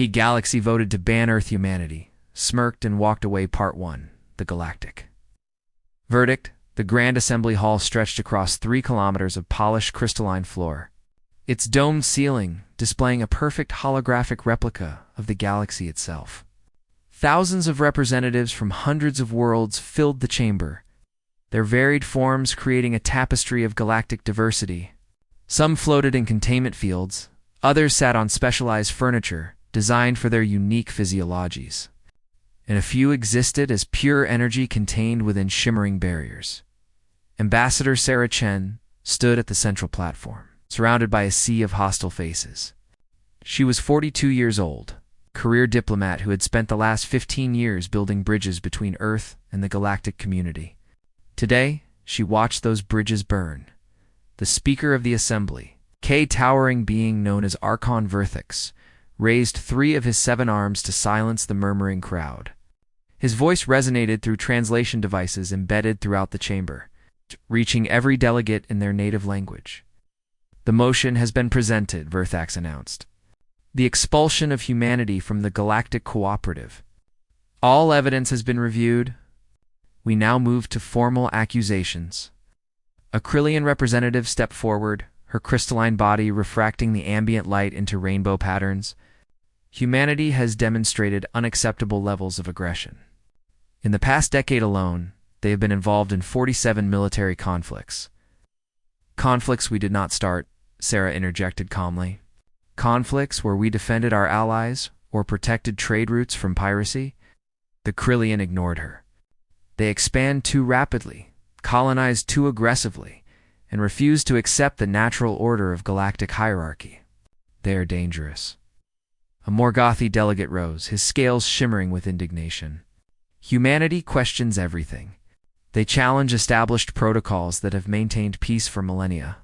Galaxy voted to ban Earth humanity, smirked and walked away. Part 1. The Galactic. Verdict: the Grand Assembly Hall stretched across 3 kilometers of polished crystalline floor, its domed ceiling displaying a perfect holographic replica of the galaxy itself. Thousands of representatives from hundreds of worlds filled the chamber, their varied forms creating a tapestry of galactic diversity. Some floated in containment fields, others sat on specialized furniture designed for their unique physiologies, and a few existed as pure energy contained within shimmering barriers. Ambassador Sarah Chen stood at the central platform, surrounded by a sea of hostile faces. She was 42 years old, career diplomat who had spent the last 15 years building bridges between Earth and the galactic community. Today, she watched those bridges burn. The Speaker of the Assembly, a towering being known as Archon Verthix, raised 3 of his 7 arms to silence the murmuring crowd. His voice resonated through translation devices embedded throughout the chamber, reaching every delegate in their native language. The motion has been presented, Verthix announced. The expulsion of humanity from the Galactic Cooperative. All evidence has been reviewed. We now move to formal accusations. A Krillian representative stepped forward, her crystalline body refracting the ambient light into rainbow patterns. Humanity has demonstrated unacceptable levels of aggression. In the past decade alone, they have been involved in 47 military conflicts. Conflicts we did not start, Sarah interjected calmly. Conflicts where we defended our allies or protected trade routes from piracy? The Krillian ignored her. They expand too rapidly, colonize too aggressively, and refuse to accept the natural order of galactic hierarchy. They are dangerous. A Morgothi delegate rose, his scales shimmering with indignation. Humanity questions everything. They challenge established protocols that have maintained peace for millennia.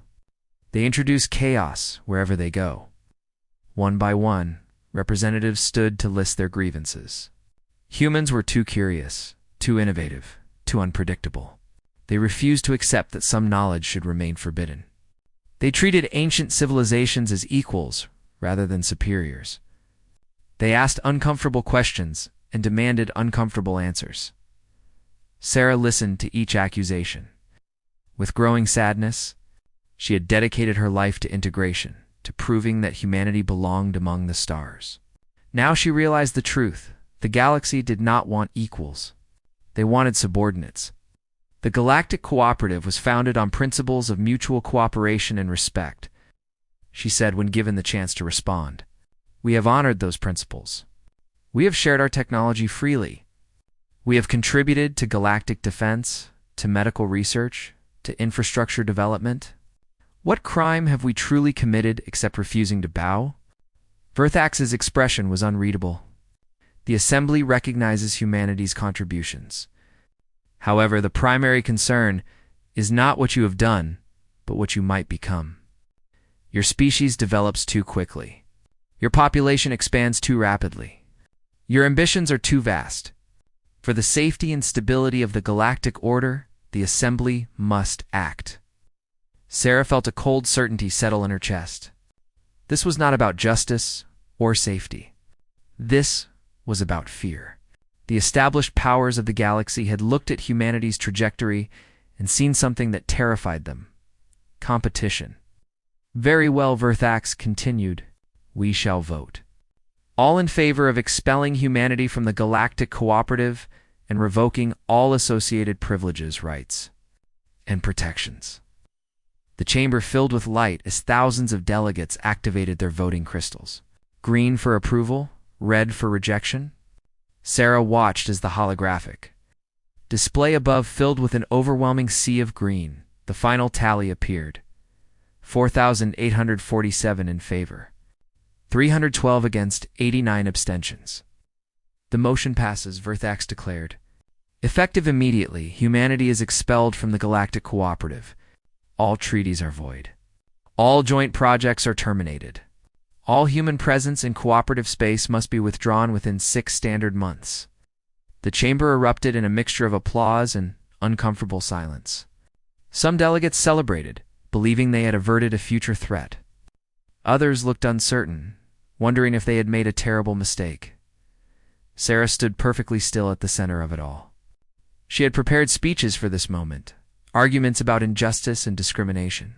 They introduce chaos wherever they go. One by one, representatives stood to list their grievances. Humans were too curious, too innovative, too unpredictable. They refused to accept that some knowledge should remain forbidden. They treated ancient civilizations as equals rather than superiors. They asked uncomfortable questions and demanded uncomfortable answers. Sarah listened to each accusation. With growing sadness, she had dedicated her life to integration, to proving that humanity belonged among the stars. Now she realized the truth. The galaxy did not want equals. They wanted subordinates. The Galactic Cooperative was founded on principles of mutual cooperation and respect, she said when given the chance to respond. We have honored those principles. We have shared our technology freely. We have contributed to galactic defense, to medical research, to infrastructure development. What crime have we truly committed except refusing to bow? Verthix's expression was unreadable. The Assembly recognizes humanity's contributions. However, the primary concern is not what you have done, but what you might become. Your species develops too quickly. Your population expands too rapidly. Your ambitions are too vast. For the safety and stability of the galactic order, the Assembly must act. Sarah felt a cold certainty settle in her chest. This was not about justice or safety. This was about fear. The established powers of the galaxy had looked at humanity's trajectory and seen something that terrified them: competition. Very well, Verthix continued. We shall vote. All in favor of expelling humanity from the Galactic Cooperative and revoking all associated privileges, rights, and protections. The chamber filled with light as thousands of delegates activated their voting crystals. Green for approval, red for rejection. Sarah watched as the holographic display above filled with an overwhelming sea of green. The final tally appeared. 4,847 in favor. 312 against, 89 abstentions. The motion passes, Verthix declared. Effective immediately, humanity is expelled from the Galactic Cooperative. All treaties are void. All joint projects are terminated. All human presence in cooperative space must be withdrawn within 6 standard months. The chamber erupted in a mixture of applause and uncomfortable silence. Some delegates celebrated, believing they had averted a future threat. Others looked uncertain, wondering if they had made a terrible mistake. Sarah stood perfectly still at the center of it all. She had prepared speeches for this moment, arguments about injustice and discrimination.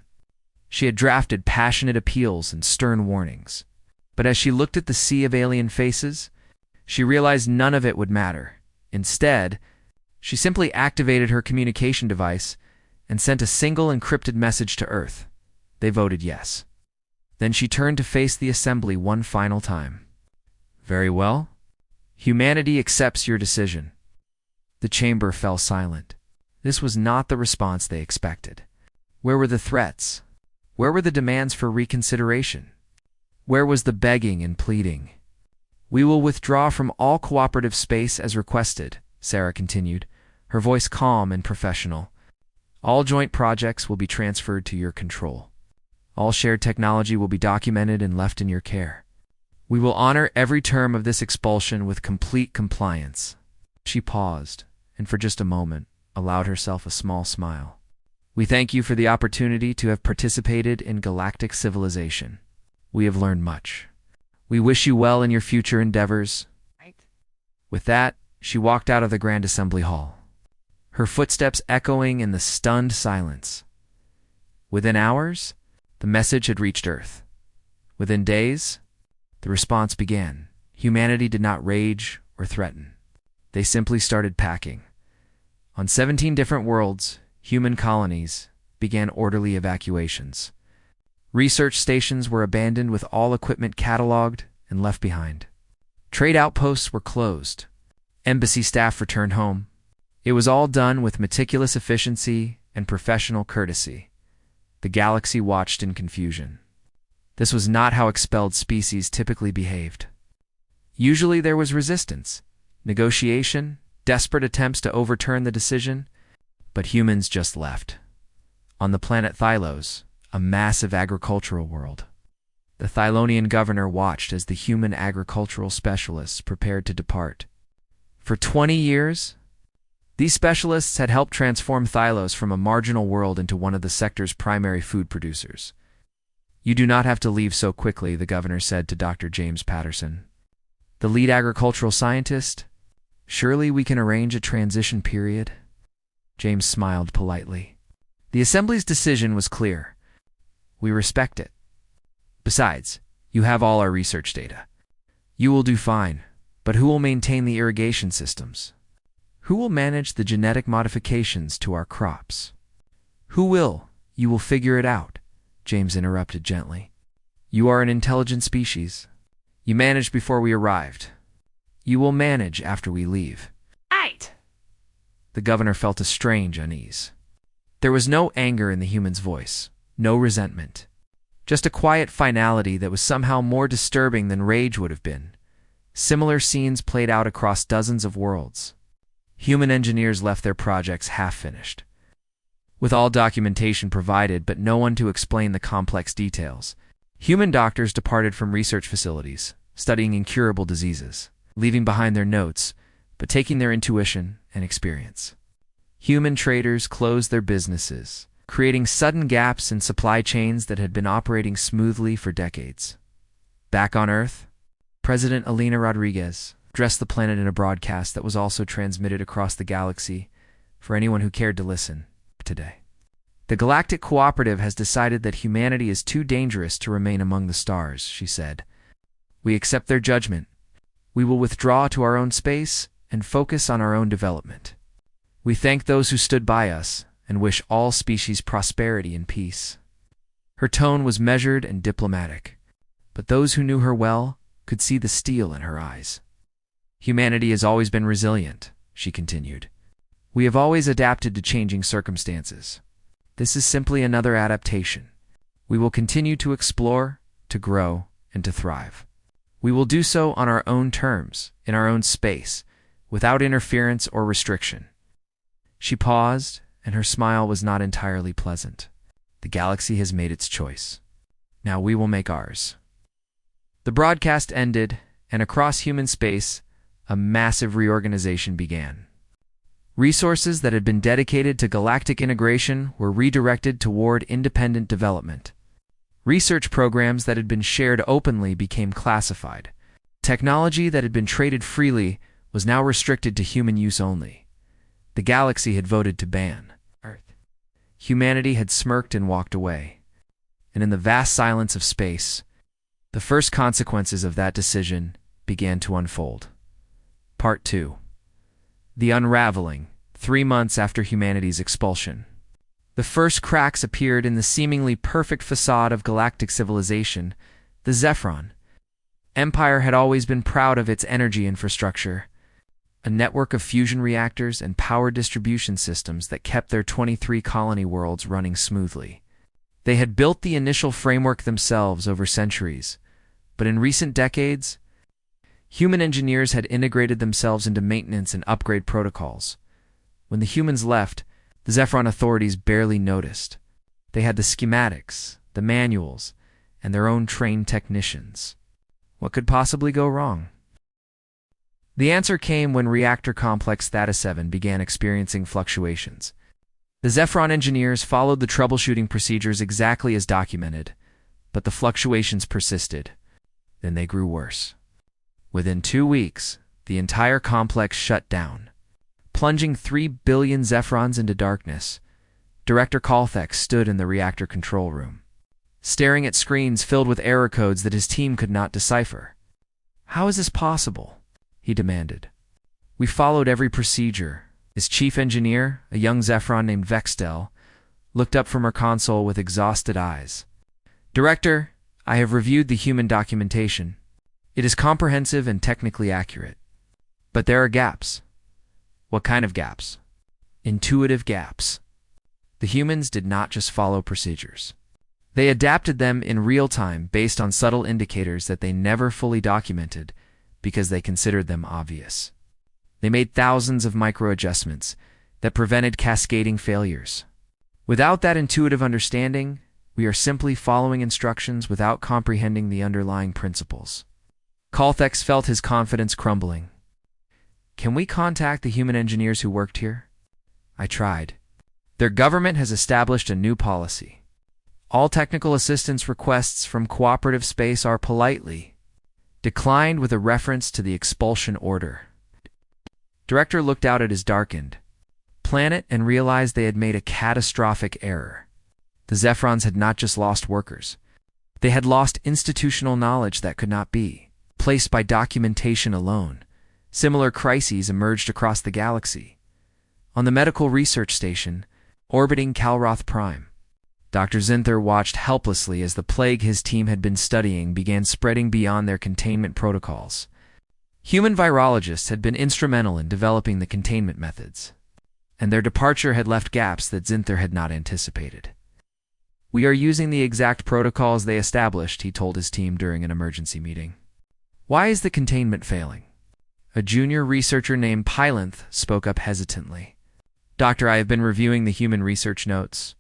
She had drafted passionate appeals and stern warnings. But as she looked at the sea of alien faces, she realized none of it would matter. Instead, she simply activated her communication device and sent a single encrypted message to Earth. They voted yes. Then she turned to face the assembly one final time. Very well. Humanity accepts your decision. The chamber fell silent. This was not the response they expected. Where were the threats? Where were the demands for reconsideration? Where was the begging and pleading? We will withdraw from all cooperative space as requested, Sarah continued, her voice calm and professional. All joint projects will be transferred to your control. All shared technology will be documented and left in your care. We will honor every term of this expulsion with complete compliance. She paused, and for just a moment, allowed herself a small smile. We thank you for the opportunity to have participated in galactic civilization. We have learned much. We wish you well in your future endeavors. With that, she walked out of the Grand Assembly Hall, her footsteps echoing in the stunned silence. Within hours, the message had reached Earth. Within days, the response began. Humanity did not rage or threaten. They simply started packing. On 17 different worlds, human colonies began orderly evacuations. Research stations were abandoned with all equipment cataloged and left behind. Trade outposts were closed. Embassy staff returned home. It was all done with meticulous efficiency and professional courtesy. The galaxy watched in confusion. This was not how expelled species typically behaved. Usually there was resistance, negotiation, desperate attempts to overturn the decision, but humans just left. On the planet Thylos, a massive agricultural world, the Thylonian governor watched as the human agricultural specialists prepared to depart. For 20 years, these specialists had helped transform Thylos from a marginal world into one of the sector's primary food producers. You do not have to leave so quickly, the governor said to Dr. James Patterson, the lead agricultural scientist. Surely we can arrange a transition period? James smiled politely. The Assembly's decision was clear. We respect it. Besides, you have all our research data. You will do fine, but who will maintain the irrigation systems? Who will manage the genetic modifications to our crops? Who will? You will figure it out, James interrupted gently. You are an intelligent species. You managed before we arrived. You will manage after we leave. Right. The governor felt a strange unease. There was no anger in the human's voice, no resentment. Just a quiet finality that was somehow more disturbing than rage would have been. Similar scenes played out across dozens of worlds. Human engineers left their projects half-finished, with all documentation provided but no one to explain the complex details. Human doctors departed from research facilities, studying incurable diseases, leaving behind their notes, but taking their intuition and experience. Human traders closed their businesses, creating sudden gaps in supply chains that had been operating smoothly for decades. Back on Earth, President Elena Rodriguez addressed the planet in a broadcast that was also transmitted across the galaxy for anyone who cared to listen today. The Galactic Cooperative has decided that humanity is too dangerous to remain among the stars, she said. We accept their judgment. We will withdraw to our own space and focus on our own development. We thank those who stood by us and wish all species prosperity and peace. Her tone was measured and diplomatic, but those who knew her well could see the steel in her eyes. Humanity has always been resilient, she continued. We have always adapted to changing circumstances. This is simply another adaptation. We will continue to explore, to grow, and to thrive. We will do so on our own terms, in our own space, without interference or restriction. She paused, and her smile was not entirely pleasant. The galaxy has made its choice. Now we will make ours. The broadcast ended, and across human space, a massive reorganization began. Resources that had been dedicated to galactic integration were redirected toward independent development. Research programs that had been shared openly became classified. Technology that had been traded freely was now restricted to human use only. The galaxy had voted to ban Earth. Humanity had smirked and walked away. And in the vast silence of space, the first consequences of that decision began to unfold. Part 2. The Unraveling, 3 months after humanity's expulsion. The first cracks appeared in the seemingly perfect facade of galactic civilization, the Zephyron. Empire had always been proud of its energy infrastructure, a network of fusion reactors and power distribution systems that kept their 23 colony worlds running smoothly. They had built the initial framework themselves over centuries, but in recent decades, human engineers had integrated themselves into maintenance and upgrade protocols. When the humans left, the Zephyron authorities barely noticed. They had the schematics, the manuals, and their own trained technicians. What could possibly go wrong? The answer came when Reactor Complex Theta-7 began experiencing fluctuations. The Zephyron engineers followed the troubleshooting procedures exactly as documented, but the fluctuations persisted. Then they grew worse. Within 2 weeks, the entire complex shut down, plunging 3 billion Zephyrons into darkness. Director Calthex stood in the reactor control room, staring at screens filled with error codes that his team could not decipher. "How is this possible?" he demanded. "We followed every procedure." His chief engineer, a young Zephyron named Vextel, looked up from her console with exhausted eyes. "Director, I have reviewed the human documentation. It is comprehensive and technically accurate. But there are gaps." "What kind of gaps?" "Intuitive gaps." The humans did not just follow procedures. They adapted them in real time based on subtle indicators that they never fully documented because they considered them obvious. They made thousands of micro-adjustments that prevented cascading failures. Without that intuitive understanding, we are simply following instructions without comprehending the underlying principles. Calthex felt his confidence crumbling. "Can we contact the human engineers who worked here?" "I tried. Their government has established a new policy. All technical assistance requests from cooperative space are politely declined with a reference to the expulsion order." Director looked out at his darkened planet and realized they had made a catastrophic error. The Zephrons had not just lost workers. They had lost institutional knowledge that could not be placed by documentation alone. Similar crises emerged across the galaxy. On the medical research station, orbiting Calroth Prime, Dr. Zinther watched helplessly as the plague his team had been studying began spreading beyond their containment protocols. Human virologists had been instrumental in developing the containment methods, and their departure had left gaps that Zinther had not anticipated. "We are using the exact protocols they established," he told his team during an emergency meeting. "Why is the containment failing?" A junior researcher named Pylanth spoke up hesitantly. "Doctor, I have been reviewing the human research notes.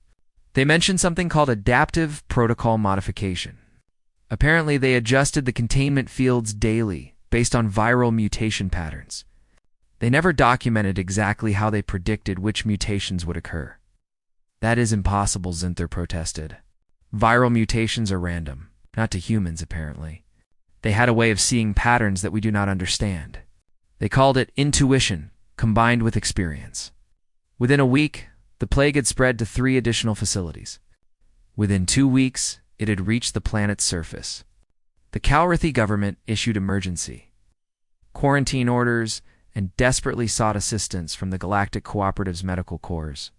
They mentioned something called adaptive protocol modification. Apparently, they adjusted the containment fields daily based on viral mutation patterns. They never documented exactly how they predicted which mutations would occur." "That is impossible," Zinther protested. "Viral mutations are random, not to humans, apparently. They had a way of seeing patterns that we do not understand. They called it intuition, combined with experience." Within a week, the plague had spread to 3 additional facilities. Within 2 weeks, it had reached the planet's surface. The Calrithi government issued emergency quarantine orders and desperately sought assistance from the Galactic Cooperative's medical corps.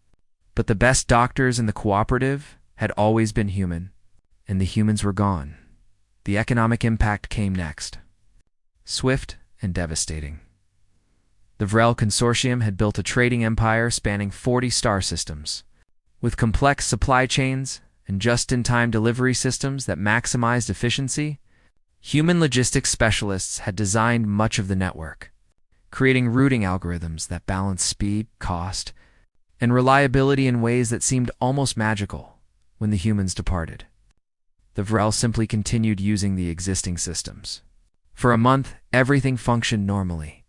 But the best doctors in the cooperative had always been human, and the humans were gone. The economic impact came next, swift and devastating. The Vrel Consortium had built a trading empire spanning 40 star systems, with complex supply chains and just-in-time delivery systems that maximized efficiency. Human logistics specialists had designed much of the network, creating routing algorithms that balanced speed, cost, and reliability in ways that seemed almost magical when the humans departed. The Vrel simply continued using the existing systems. For a month, everything functioned normally.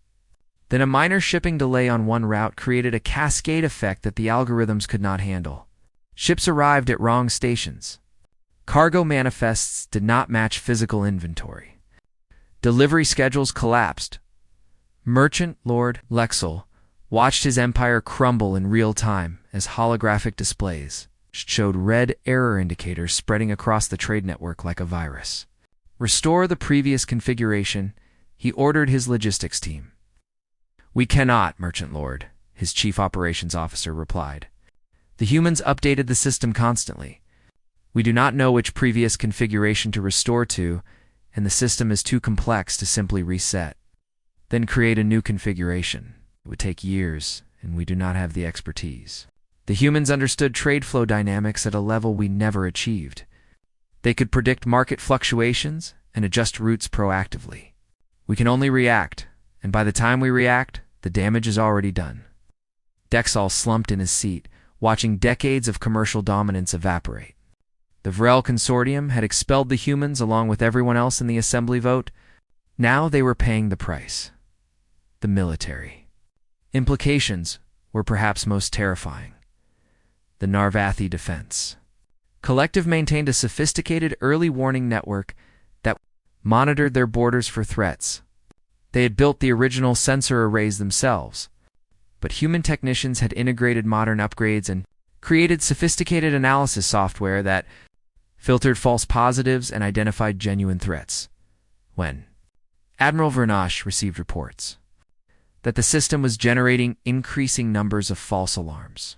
Then a minor shipping delay on one route created a cascade effect that the algorithms could not handle. Ships arrived at wrong stations. Cargo manifests did not match physical inventory. Delivery schedules collapsed. Merchant Lord Lexel watched his empire crumble in real time as holographic displays showed red error indicators spreading across the trade network like a virus. Restore the previous configuration, he ordered his logistics team. We cannot, Merchant Lord, his chief operations officer replied. The humans updated the system constantly. We do not know which previous configuration to restore to, and the system is too complex to simply reset. Then create a new configuration. It would take years, and we do not have the expertise. The humans understood trade flow dynamics at a level we never achieved. They could predict market fluctuations and adjust routes proactively. We can only react, and by the time we react, the damage is already done. Dexal slumped in his seat, watching decades of commercial dominance evaporate. The Vrel Consortium had expelled the humans along with everyone else in the assembly vote. Now they were paying the price. The military. Implications were perhaps most terrifying. The Narvathi defense. Collective maintained a sophisticated early warning network that monitored their borders for threats. They had built the original sensor arrays themselves, but human technicians had integrated modern upgrades and created sophisticated analysis software that filtered false positives and identified genuine threats. When Admiral Vernash received reports that the system was generating increasing numbers of false alarms.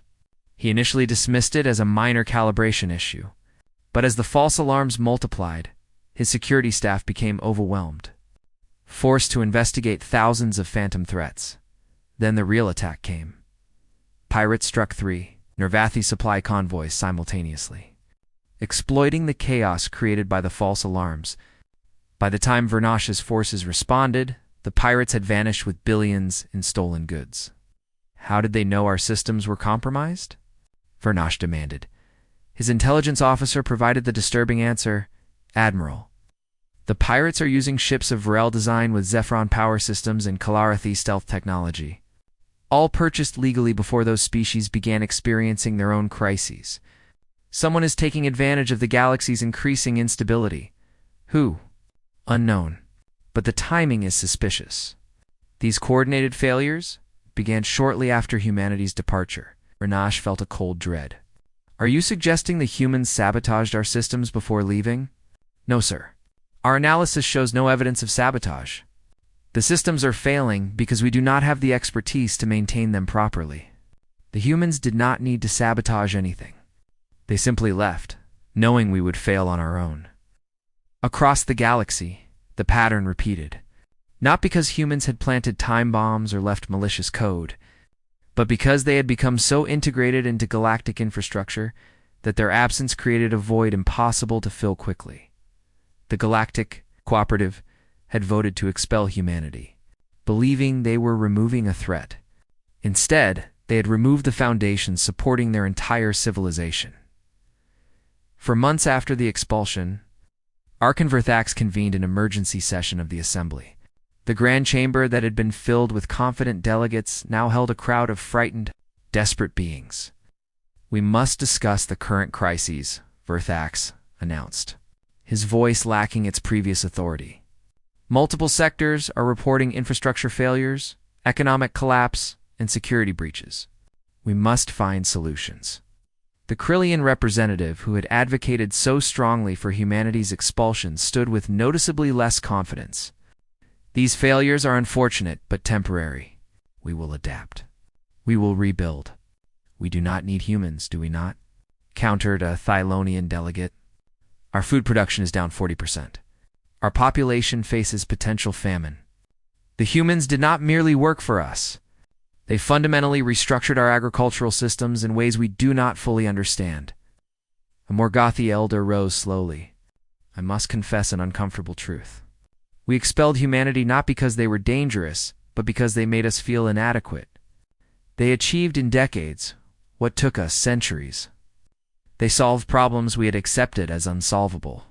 He initially dismissed it as a minor calibration issue, but as the false alarms multiplied, his security staff became overwhelmed, forced to investigate thousands of phantom threats. Then the real attack came. Pirates struck 3 Narvathi supply convoys simultaneously, exploiting the chaos created by the false alarms. By the time Vernash's forces responded, the pirates had vanished with billions in stolen goods. How did they know our systems were compromised? Vernash demanded. His intelligence officer provided the disturbing answer, Admiral. The pirates are using ships of Vrel design with Zephyron power systems and Kalarathi stealth technology, all purchased legally before those species began experiencing their own crises. Someone is taking advantage of the galaxy's increasing instability. Who? Unknown. But the timing is suspicious. These coordinated failures began shortly after humanity's departure. Vernash felt a cold dread. Are you suggesting the humans sabotaged our systems before leaving? No, sir. Our analysis shows no evidence of sabotage. The systems are failing because we do not have the expertise to maintain them properly. The humans did not need to sabotage anything. They simply left, knowing we would fail on our own. Across the galaxy, the pattern repeated. Not because humans had planted time bombs or left malicious code, but because they had become so integrated into galactic infrastructure that their absence created a void impossible to fill quickly. The Galactic Cooperative had voted to expel humanity, believing they were removing a threat. Instead, they had removed the foundations supporting their entire civilization. For months after the expulsion, Archon-Verthax convened an emergency session of the Assembly. The Grand Chamber that had been filled with confident delegates now held a crowd of frightened, desperate beings. We must discuss the current crises, Verthax announced, his voice lacking its previous authority. Multiple sectors are reporting infrastructure failures, economic collapse, and security breaches. We must find solutions. The Krillian representative who had advocated so strongly for humanity's expulsion stood with noticeably less confidence. These failures are unfortunate but temporary. We will adapt. We will rebuild. We do not need humans, do we not? Countered a Thylonian delegate. Our food production is down 40%. Our population faces potential famine. The humans did not merely work for us. They fundamentally restructured our agricultural systems in ways we do not fully understand. A Morgothi elder rose slowly. I must confess an uncomfortable truth. We expelled humanity not because they were dangerous, but because they made us feel inadequate. They achieved in decades what took us centuries. They solved problems we had accepted as unsolvable.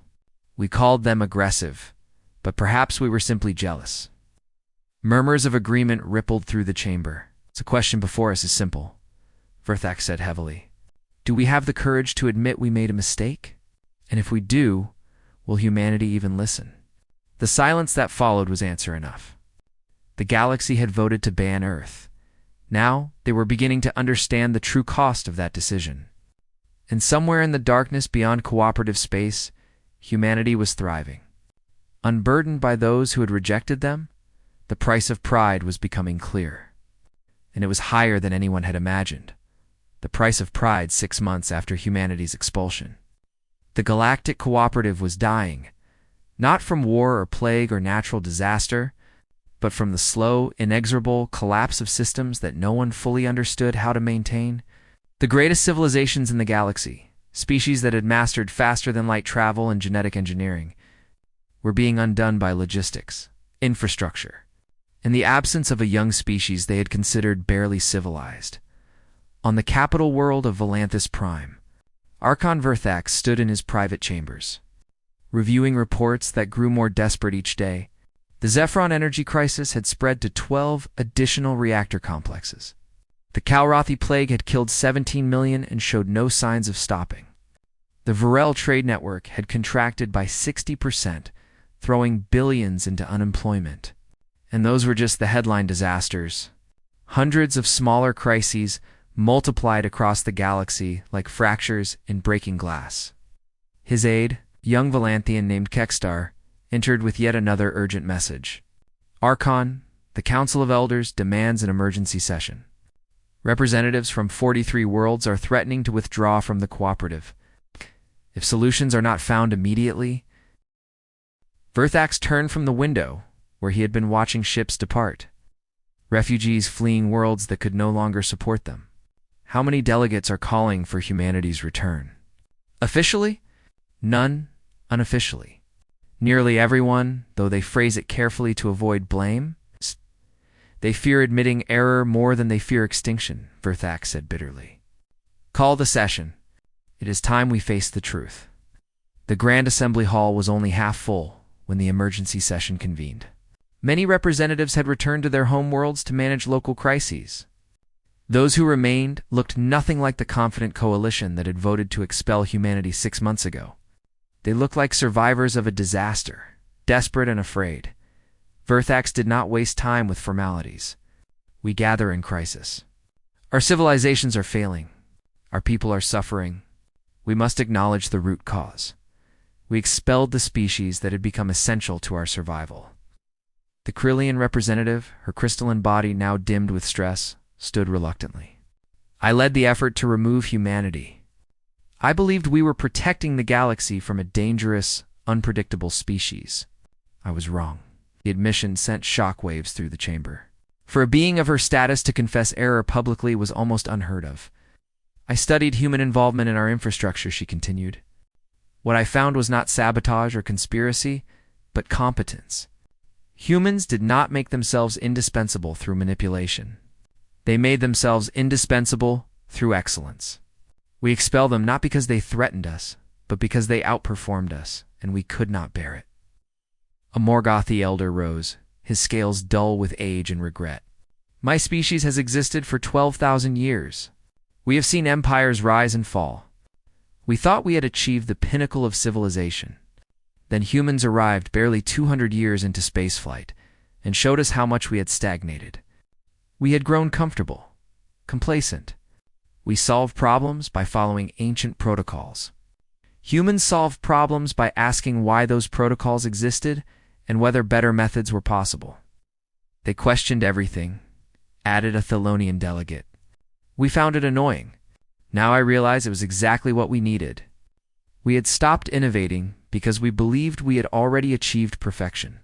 We called them aggressive, but perhaps we were simply jealous. Murmurs of agreement rippled through the chamber. The question before us is simple, Verthax said heavily. Do we have the courage to admit we made a mistake? And if we do, will humanity even listen? The silence that followed was answer enough. The galaxy had voted to ban Earth. Now, they were beginning to understand the true cost of that decision. And somewhere in the darkness beyond cooperative space, humanity was thriving. Unburdened by those who had rejected them, the price of pride was becoming clear. And it was higher than anyone had imagined. The price of pride 6 months after humanity's expulsion. The Galactic Cooperative was dying, not from war or plague or natural disaster, but from the slow, inexorable collapse of systems that no one fully understood how to maintain. The greatest civilizations in the galaxy, species that had mastered faster-than-light travel and genetic engineering, were being undone by logistics, infrastructure. In the absence of a young species they had considered barely civilized. On the capital world of Volanthus Prime, Archon Verthax stood in his private chambers, reviewing reports that grew more desperate each day. The Zephyron energy crisis had spread to 12 additional reactor complexes. The Kalrothi plague had killed 17 million and showed no signs of stopping. The Varel trade network had contracted by 60%, throwing billions into unemployment. And those were just the headline disasters. Hundreds of smaller crises multiplied across the galaxy like fractures in breaking glass. His aide, young Volanthian named Kekstar, entered with yet another urgent message. Archon, the Council of Elders demands an emergency session. Representatives from 43 worlds are threatening to withdraw from the cooperative. If solutions are not found immediately... Verthax turned from the window, where he had been watching ships depart. Refugees fleeing worlds that could no longer support them. How many delegates are calling for humanity's return? Officially? None. Unofficially. Nearly everyone, though they phrase it carefully to avoid blame. They fear admitting error more than they fear extinction, Verthax said bitterly. Call the session. It is time we face the truth. The Grand Assembly Hall was only half full when the emergency session convened. Many representatives had returned to their home worlds to manage local crises. Those who remained looked nothing like the confident coalition that had voted to expel humanity 6 months ago. They looked like survivors of a disaster, desperate and afraid. Verthax did not waste time with formalities. We gather in crisis. Our civilizations are failing. Our people are suffering. We must acknowledge the root cause. We expelled the species that had become essential to our survival. The Krillian representative, her crystalline body now dimmed with stress, stood reluctantly. I led the effort to remove humanity. I believed we were protecting the galaxy from a dangerous, unpredictable species. I was wrong. The admission sent shockwaves through the chamber. For a being of her status to confess error publicly was almost unheard of. I studied human involvement in our infrastructure, she continued. What I found was not sabotage or conspiracy, but competence. Humans did not make themselves indispensable through manipulation. They made themselves indispensable through excellence. We expel them not because they threatened us, but because they outperformed us, and we could not bear it. A Morgothi elder rose, his scales dull with age and regret. My species has existed for 12,000 years. We have seen empires rise and fall. We thought we had achieved the pinnacle of civilization. Then humans arrived barely 200 years into spaceflight and showed us how much we had stagnated. We had grown comfortable, complacent. We solved problems by following ancient protocols. Humans solved problems by asking why those protocols existed and whether better methods were possible. They questioned everything, added a Thelonian delegate. We found it annoying. Now I realize it was exactly what we needed. We had stopped innovating because we believed we had already achieved perfection.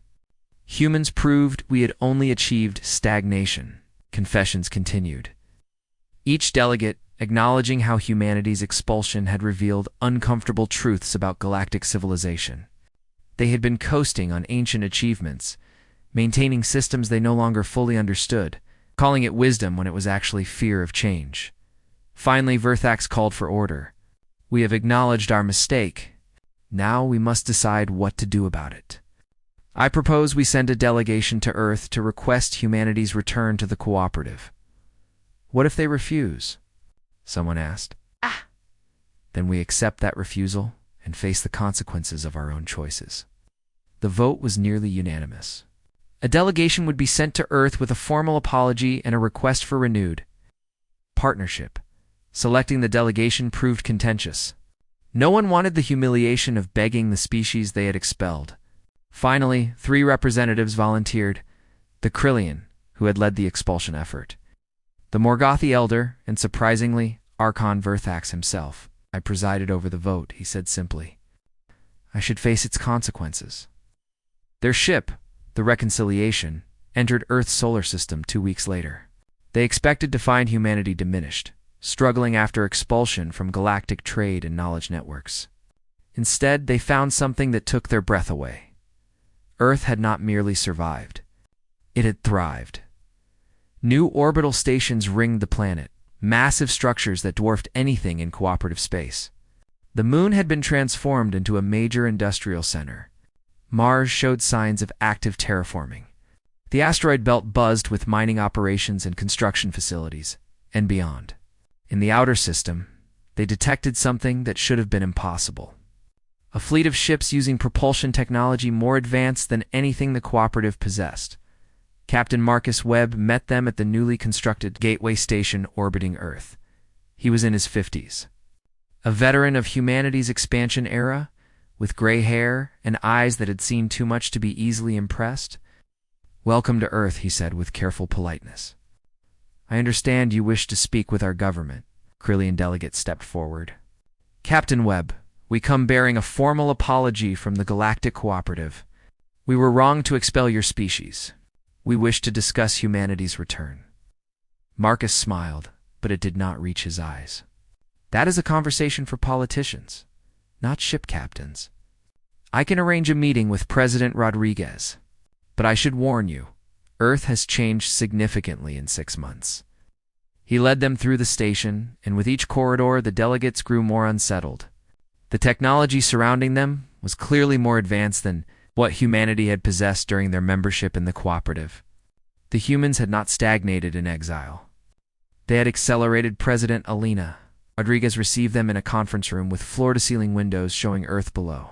Humans proved we had only achieved stagnation. Confessions continued. Each delegate acknowledging how humanity's expulsion had revealed uncomfortable truths about galactic civilization. They had been coasting on ancient achievements, maintaining systems they no longer fully understood, calling it wisdom when it was actually fear of change. Finally, Verthax called for order. We have acknowledged our mistake. Now we must decide what to do about it. I propose we send a delegation to Earth to request humanity's return to the cooperative. What if they refuse? Someone asked. Then we accept that refusal and face the consequences of our own choices. The vote was nearly unanimous. A delegation would be sent to Earth with a formal apology and a request for renewed partnership. Selecting the delegation proved contentious. No one wanted the humiliation of begging the species they had expelled. Finally, 3 representatives volunteered: the Krillian, who had led the expulsion effort; the Morgothi Elder; and surprisingly, Archon Verthax himself. I presided over the vote, he said simply. I should face its consequences. Their ship, the Reconciliation, entered Earth's solar system 2 weeks later. They expected to find humanity diminished, struggling after expulsion from galactic trade and knowledge networks. Instead, they found something that took their breath away. Earth had not merely survived. It had thrived. New orbital stations ringed the planet, massive structures that dwarfed anything in cooperative space. The moon had been transformed into a major industrial center. Mars showed signs of active terraforming. The asteroid belt buzzed with mining operations and construction facilities, and beyond. In the outer system, they detected something that should have been impossible. A fleet of ships using propulsion technology more advanced than anything the cooperative possessed. Captain Marcus Webb met them at the newly constructed Gateway Station orbiting Earth. He was in his 50s. A veteran of humanity's expansion era, with gray hair and eyes that had seen too much to be easily impressed. "Welcome to Earth," he said with careful politeness. "I understand you wish to speak with our government." Krillian delegate stepped forward. "Captain Webb, we come bearing a formal apology from the Galactic Cooperative. We were wrong to expel your species. We wish to discuss humanity's return." Marcus smiled, but it did not reach his eyes. "That is a conversation for politicians, not ship captains. I can arrange a meeting with President Rodriguez, but I should warn you, Earth has changed significantly in 6 months." He led them through the station, and with each corridor the delegates grew more unsettled. The technology surrounding them was clearly more advanced than what humanity had possessed during their membership in the cooperative. The humans had not stagnated in exile. They had accelerated. President Alina Rodriguez received them in a conference room with floor-to-ceiling windows showing Earth below.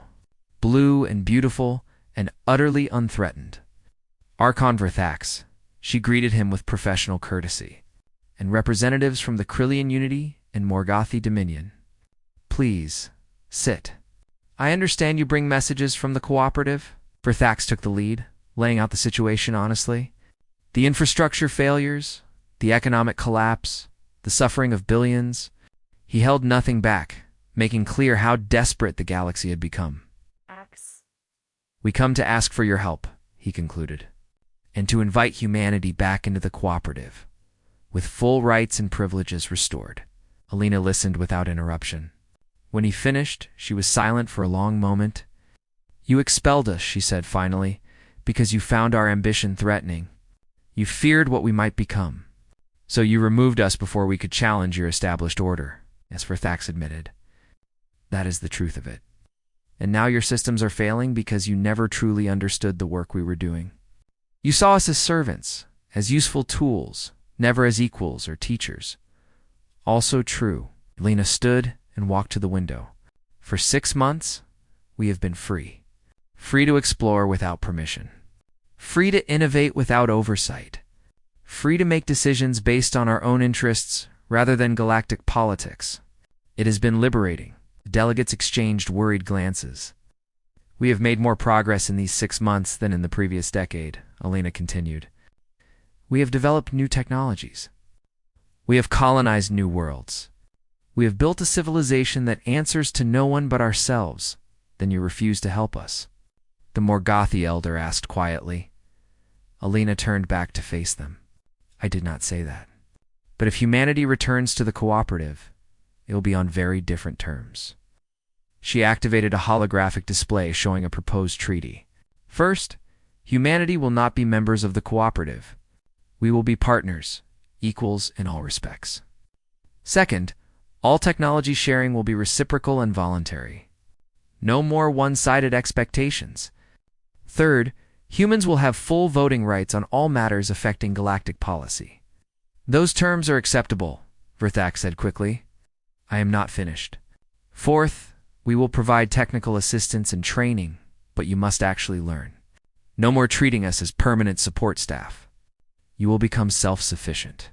Blue and beautiful and utterly unthreatened. Archon Verthax, she greeted him with professional courtesy, and representatives from the Krillian Unity and Morgothi Dominion. "Please, sit. I understand you bring messages from the cooperative." Verthax took the lead, laying out the situation honestly. The infrastructure failures, the economic collapse, the suffering of billions. He held nothing back, making clear how desperate the galaxy had become. "We come to ask for your help," he concluded, "and to invite humanity back into the cooperative, with full rights and privileges restored." Alina listened without interruption. When he finished, she was silent for a long moment. "You expelled us," she said finally, "because you found our ambition threatening. You feared what we might become. So you removed us before we could challenge your established order," as Verthax admitted. "That is the truth of it. And now your systems are failing because you never truly understood the work we were doing. You saw us as servants, as useful tools, never as equals or teachers." "Also true." Lena stood and walked to the window. "For 6 months, we have been free. Free to explore without permission. Free to innovate without oversight. Free to make decisions based on our own interests rather than galactic politics. It has been liberating." The delegates exchanged worried glances. "We have made more progress in these 6 months than in the previous decade," Alina continued. "We have developed new technologies. We have colonized new worlds. We have built a civilization that answers to no one but ourselves. Then you refuse to help us?" the Morgothi Elder asked quietly. Alina turned back to face them. "I did not say that. But if humanity returns to the cooperative, it will be on very different terms." She activated a holographic display showing a proposed treaty. "First, humanity will not be members of the cooperative. We will be partners, equals in all respects. Second, all technology sharing will be reciprocal and voluntary. No more one-sided expectations. Third, humans will have full voting rights on all matters affecting galactic policy." "Those terms are acceptable," Verthax said quickly. "I am not finished. Fourth, We will provide technical assistance and training, but you must actually learn. No more treating us as permanent support staff. You will become self-sufficient.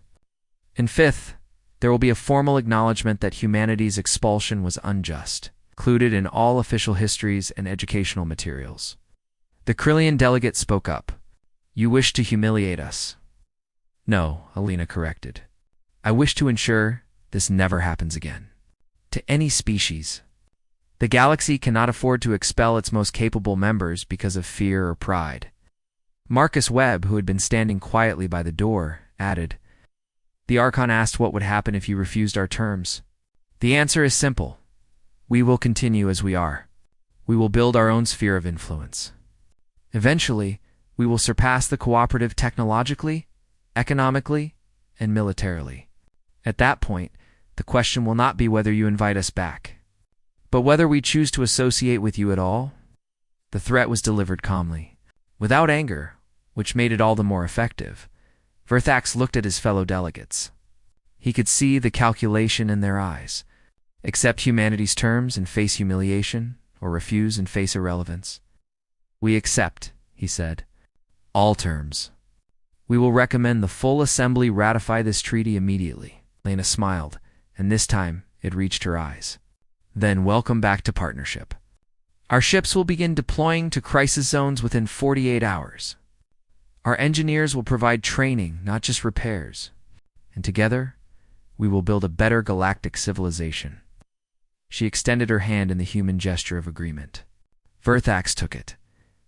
And fifth, there will be a formal acknowledgement that humanity's expulsion was unjust, included in all official histories and educational materials. The Krillian delegate spoke up. You wish to humiliate us. No, Alina corrected. I wish to ensure this never happens again. To any species. The galaxy cannot afford to expel its most capable members because of fear or pride. Marcus Webb, who had been standing quietly by the door, added, The Archon asked what would happen if you refused our terms. The answer is simple. We will continue as we are. We will build our own sphere of influence. Eventually, we will surpass the cooperative technologically, economically, and militarily. At that point, the question will not be whether you invite us back, but whether we choose to associate with you at all. The threat was delivered calmly, without anger, which made it all the more effective. Verthax looked at his fellow delegates. He could see the calculation in their eyes. Accept humanity's terms and face humiliation, or refuse and face irrelevance. We accept, he said, all terms. We will recommend the full assembly ratify this treaty immediately. Lena smiled, and this time it reached her eyes. Then welcome back to partnership. Our ships will begin deploying to crisis zones within 48 hours. Our engineers will provide training, not just repairs. And together, we will build a better galactic civilization. She extended her hand in the human gesture of agreement. Verthax took it,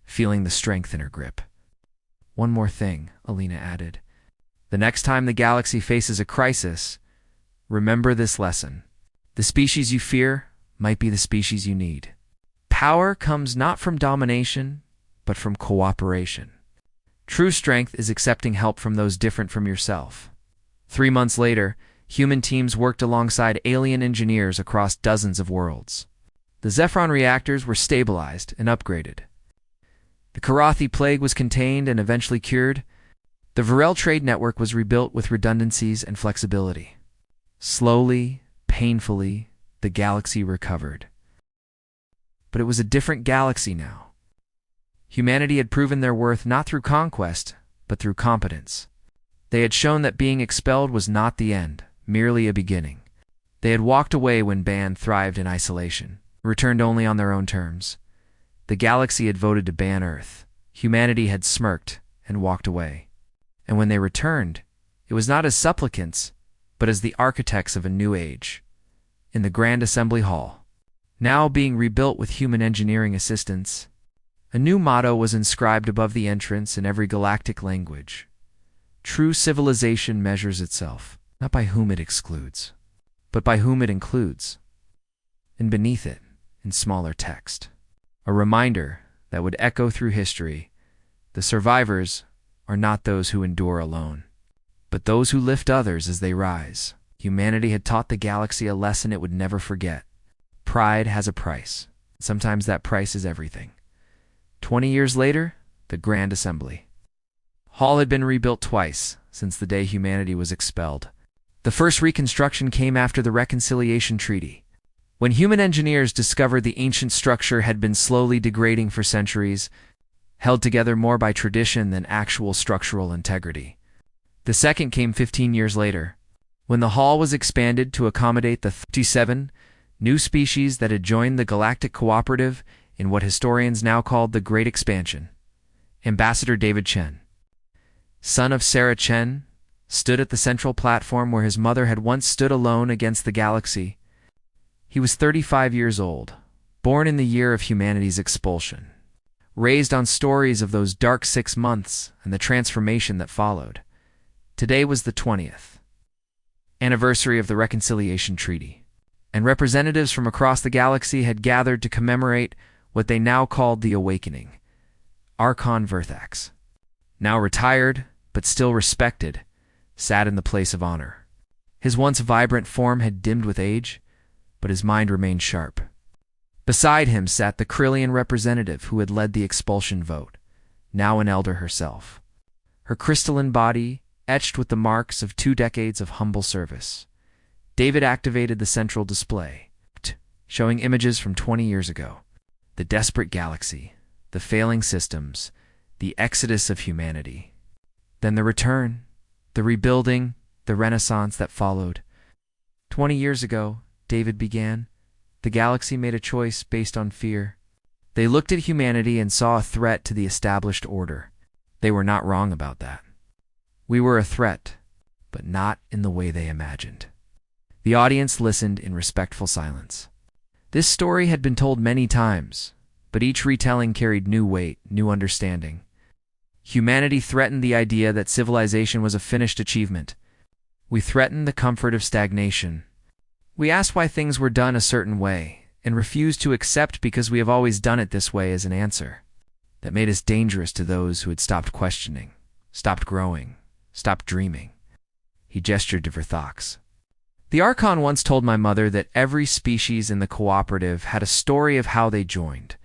feeling the strength in her grip. One more thing, Alina added. The next time the galaxy faces a crisis, remember this lesson. The species you fear might be the species you need. Power comes not from domination, but from cooperation. True strength is accepting help from those different from yourself. 3 months later, human teams worked alongside alien engineers across dozens of worlds. The Zephron reactors were stabilized and upgraded. The Karathi plague was contained and eventually cured. The Varel trade network was rebuilt with redundancies and flexibility. Slowly, painfully, the galaxy recovered. But it was a different galaxy now. Humanity had proven their worth not through conquest, but through competence. They had shown that being expelled was not the end, merely a beginning. They had walked away when Ban thrived in isolation, returned only on their own terms. The galaxy had voted to ban Earth. Humanity had smirked and walked away. And when they returned, it was not as supplicants, but as the architects of a new age. In the Grand Assembly Hall, now being rebuilt with human engineering assistance, a new motto was inscribed above the entrance in every galactic language. True civilization measures itself, not by whom it excludes, but by whom it includes. And beneath it, in smaller text, a reminder that would echo through history: the survivors are not those who endure alone, but those who lift others as they rise. Humanity had taught the galaxy a lesson it would never forget. Pride has a price. Sometimes that price is everything. 20 years later, the Grand Assembly Hall had been rebuilt twice since the day humanity was expelled. The first reconstruction came after the Reconciliation Treaty, when human engineers discovered the ancient structure had been slowly degrading for centuries, held together more by tradition than actual structural integrity. The second came 15 years later, when the hall was expanded to accommodate the 37 new species that had joined the Galactic Cooperative in what historians now call the Great Expansion. Ambassador David Chen, son of Sarah Chen, stood at the central platform where his mother had once stood alone against the galaxy. He was 35 years old, born in the year of humanity's expulsion, raised on stories of those dark 6 months and the transformation that followed. Today was the 20th anniversary of the Reconciliation Treaty, and representatives from across the galaxy had gathered to commemorate what they now called the Awakening. Archon Verthax, now retired but still respected, sat in the place of honor. His once vibrant form had dimmed with age, but his mind remained sharp. Beside him sat the Krillian representative who had led the expulsion vote, now an elder herself, her crystalline body etched with the marks of 2 decades of humble service. David activated the central display. showing images from 20 years ago. The desperate galaxy, the failing systems, the exodus of humanity. Then the return, the rebuilding, the renaissance that followed. 20 years ago, David began, the galaxy made a choice based on fear. They looked at humanity and saw a threat to the established order. They were not wrong about that. We were a threat, but not in the way they imagined. The audience listened in respectful silence. This story had been told many times, but each retelling carried new weight, new understanding. Humanity threatened the idea that civilization was a finished achievement. We threatened the comfort of stagnation. We asked why things were done a certain way, and refused to accept because we have always done it this way as an answer. That made us dangerous to those who had stopped questioning, stopped growing, stopped dreaming. He gestured to Verthox. The Archon once told my mother that every species in the cooperative had a story of how they joined,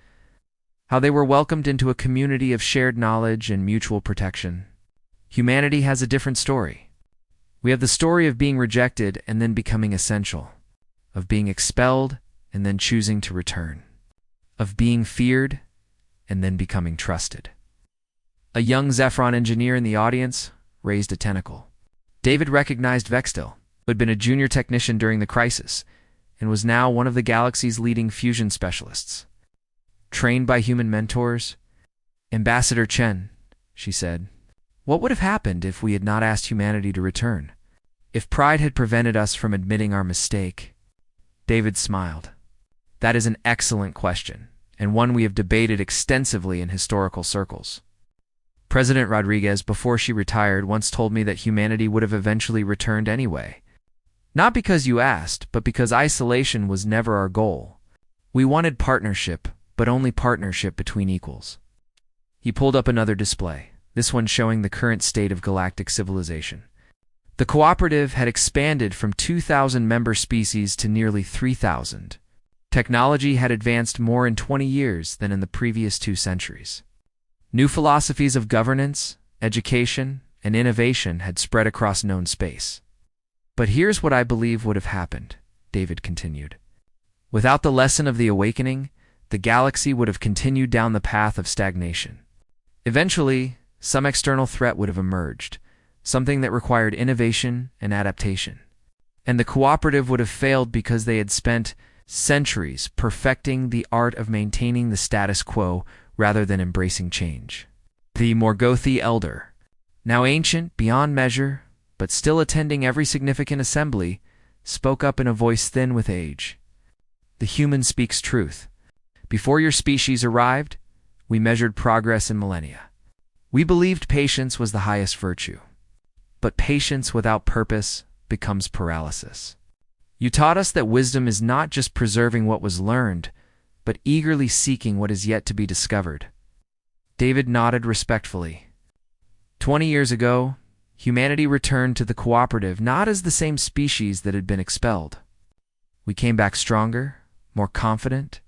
how they were welcomed into a community of shared knowledge and mutual protection. Humanity has a different story. We have the story of being rejected and then becoming essential, of being expelled and then choosing to return, of being feared and then becoming trusted. A young Zephyron engineer in the audience raised a tentacle. David recognized Vextil, who had been a junior technician during the crisis and was now one of the galaxy's leading fusion specialists. Trained by human mentors, Ambassador Chen, she said, what would have happened if we had not asked humanity to return? If pride had prevented us from admitting our mistake? David smiled. That is an excellent question, and one we have debated extensively in historical circles. President Rodriguez, before she retired, once told me that humanity would have eventually returned anyway. Not because you asked, but because isolation was never our goal. We wanted partnership, but only partnership between equals. He pulled up another display, this one showing the current state of galactic civilization. The cooperative had expanded from 2,000 member species to nearly 3,000. Technology had advanced more in 20 years than in the previous 2 centuries. New philosophies of governance, education, and innovation had spread across known space. But here's what I believe would have happened, David continued. Without the lesson of the awakening, the galaxy would have continued down the path of stagnation. Eventually, some external threat would have emerged, something that required innovation and adaptation. And the cooperative would have failed because they had spent centuries perfecting the art of maintaining the status quo rather than embracing change. The Morgothi elder, now ancient beyond measure, but still attending every significant assembly, spoke up in a voice thin with age. The human speaks truth. Before your species arrived, we measured progress in millennia. We believed patience was the highest virtue. But patience without purpose becomes paralysis. You taught us that wisdom is not just preserving what was learned, but eagerly seeking what is yet to be discovered. David nodded respectfully. 20 years ago, humanity returned to the cooperative not as the same species that had been expelled. We came back stronger, more confident,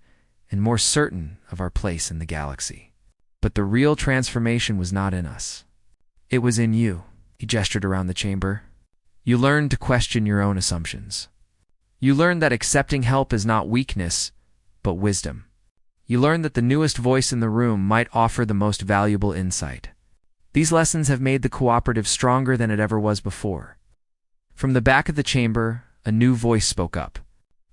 and more certain of our place in the galaxy. But the real transformation was not in us. It was in you. He gestured around the chamber. You learned to question your own assumptions. You learned that accepting help is not weakness, but wisdom. You learned that the newest voice in the room might offer the most valuable insight. These lessons have made the cooperative stronger than it ever was before. From the back of the chamber, a new voice spoke up.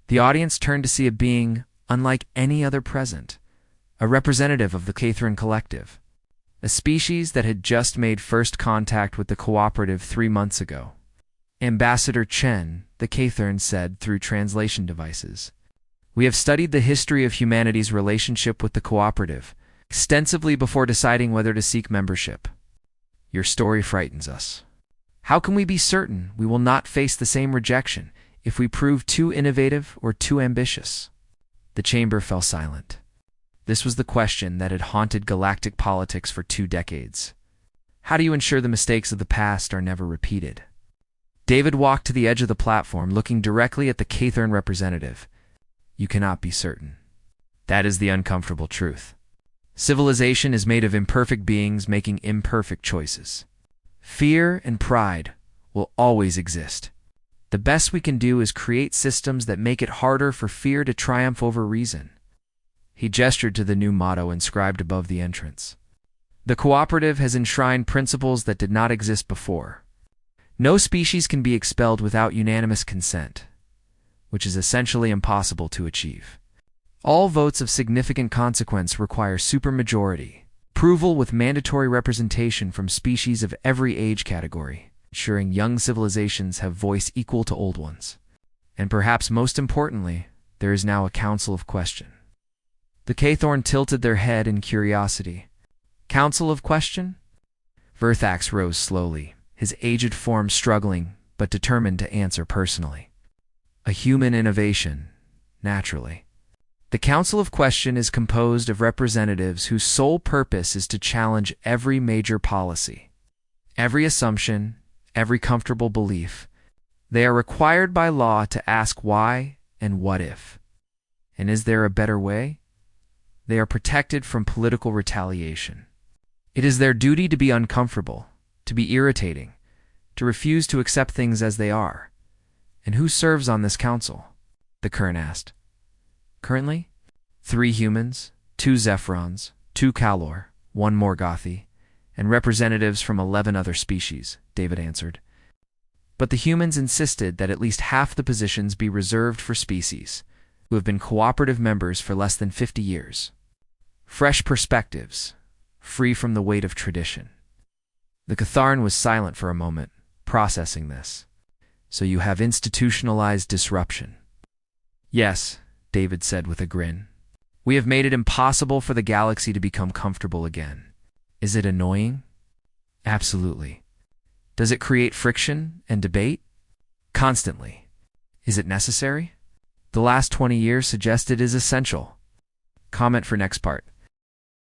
The audience turned to see a being unlike any other present, a representative of the Cathrin Collective, a species that had just made first contact with the cooperative 3 months ago. Ambassador Chen, the Cathrin said through translation devices. We have studied the history of humanity's relationship with the cooperative extensively before deciding whether to seek membership. Your story frightens us. How can we be certain we will not face the same rejection if we prove too innovative or too ambitious? The chamber fell silent. This was the question that had haunted galactic politics for 2 decades. How do you ensure the mistakes of the past are never repeated? David walked to the edge of the platform, looking directly at the Cathern representative. You cannot be certain. That is the uncomfortable truth. Civilization is made of imperfect beings making imperfect choices. Fear and pride will always exist. The best we can do is create systems that make it harder for fear to triumph over reason. He gestured to the new motto inscribed above the entrance. The cooperative has enshrined principles that did not exist before. No species can be expelled without unanimous consent, which is essentially impossible to achieve. All votes of significant consequence require supermajority, approval with mandatory representation from species of every age category, ensuring young civilizations have voice equal to old ones. And perhaps most importantly, there is now a council of question. The Kthorn tilted their head in curiosity. Council of question? Verthax rose slowly, his aged form struggling, but determined to answer personally. A human innovation, naturally. The Council of Question is composed of representatives whose sole purpose is to challenge every major policy, every assumption, every comfortable belief. They are required by law to ask why and what if. And is there a better way? They are protected from political retaliation. It is their duty to be uncomfortable, to be irritating, to refuse to accept things as they are. And who serves on this council? The Kern asked. Currently, 3 humans, 2 Zephrons, 2 Kalor, 1 Morgothi, and representatives from 11 other species, David answered. But the humans insisted that at least half the positions be reserved for species who have been cooperative members for less than 50 years. Fresh perspectives, free from the weight of tradition. The Catharn was silent for a moment, processing this. So you have institutionalized disruption. Yes, David said with a grin. We have made it impossible for the galaxy to become comfortable again. Is it annoying? Absolutely. Does it create friction and debate? Constantly. Is it necessary? The last 20 years suggest it is essential. Comment for next part.